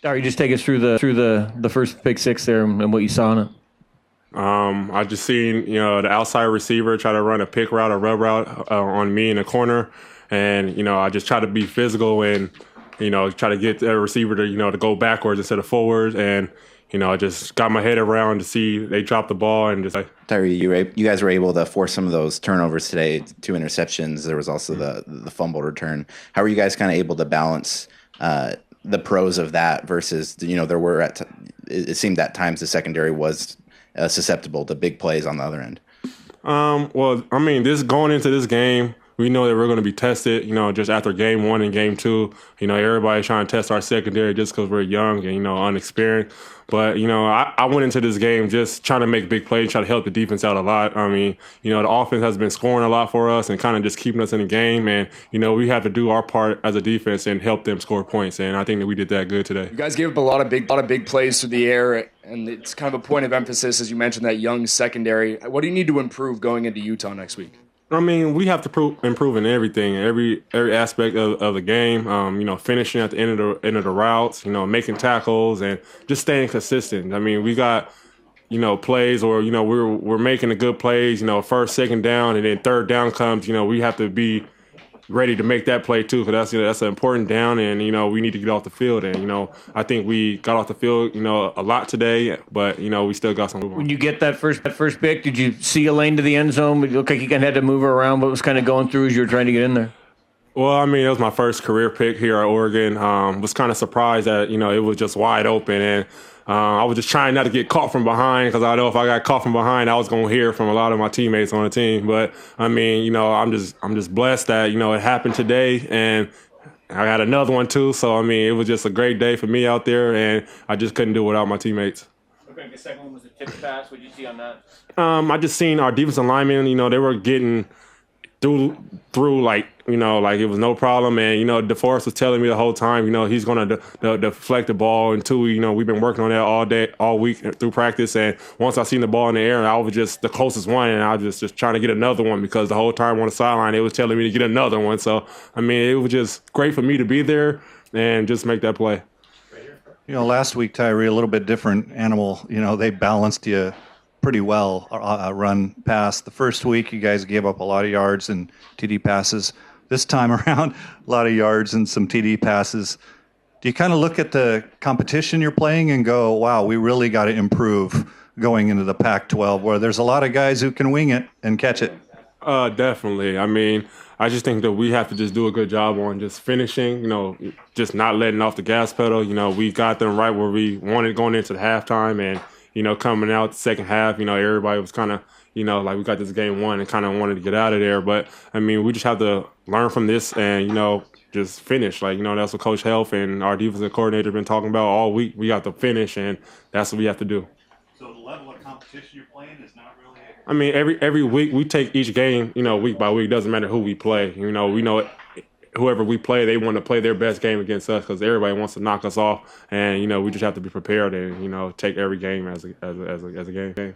Tyree, just take us through the first pick six there and what you saw in it. I just seen the outside receiver try to run a pick route or rub route on me in the corner, and I just try to be physical and try to get the receiver to go backwards instead of forwards, and I just got my head around to see they drop the ball and just like. Tyree, you guys were able to force some of those turnovers today, 2 interceptions. There was also the fumble return. How were you guys kind of able to balance the pros of that versus there were it seemed at times the secondary was susceptible to big plays on the other end? Well, I mean, going into this game, we know that we're going to be tested, just after game 1 and game 2. Everybody's trying to test our secondary just because we're young and, unexperienced. But, I went into this game just trying to make big plays, try to help the defense out a lot. I mean, the offense has been scoring a lot for us and kind of just keeping us in the game. And, we have to do our part as a defense and help them score points. And I think that we did that good today. You guys gave up a lot of big plays through the air, and it's kind of a point of emphasis, as you mentioned, that young secondary. What do you need to improve going into Utah next week? I mean, we have to improve in everything, every aspect of the game. Finishing at the end of the routes, making tackles, and just staying consistent. I mean, we got plays, or we're making the good plays. First, second down, and then third down comes. We have to be ready to make that play too, because that's an important down, and we need to get off the field. And I think we got off the field a lot today, but we still got some. When you get that first pick, did you see a lane to the end zone? It looked like you kind of had to move around. What was kind of going through as you were trying to get in there? Well, I mean, it was my first career pick here at Oregon. Was kind of surprised that it was just wide open, and I was just trying not to get caught from behind, because I know if I got caught from behind, I was going to hear from a lot of my teammates on the team. But I mean, I'm just blessed that it happened today, and I got another one too. So I mean, it was just a great day for me out there, and I just couldn't do it without my teammates. Okay, the second one was a tip pass. What did you see on that? I just seen our defensive linemen. They were getting through like it was no problem, and DeForest was telling me the whole time he's going to deflect the ball, and two, we've been working on that all week through practice, and once I seen the ball in the air, I was just the closest one, and I was just trying to get another one, because the whole time on the sideline it was telling me to get another one. So I mean, it was just great for me to be there and just make that play. Last week, Tyree, a little bit different animal. They balanced you pretty well, run pass. The first week, you guys gave up a lot of yards and TD passes. This time around, a lot of yards and some TD passes. Do you kind of look at the competition you're playing and go, wow, we really got to improve going into the Pac-12, where there's a lot of guys who can wing it and catch it? Definitely. I mean, I just think that we have to just do a good job on just finishing, just not letting off the gas pedal. We got them right where we wanted going into the halftime, and coming out the second half, everybody was kind of, like we got this game won and kind of wanted to get out of there. But, I mean, we just have to learn from this and, just finish. Like, that's what Coach Helf and our defensive coordinator have been talking about all week. We got to finish, and that's what we have to do. So the level of competition you're playing is not really... I mean, every week we take each game, week by week. Doesn't matter who we play. We know whoever we play, they want to play their best game against us, because everybody wants to knock us off, and we just have to be prepared and take every game as a game.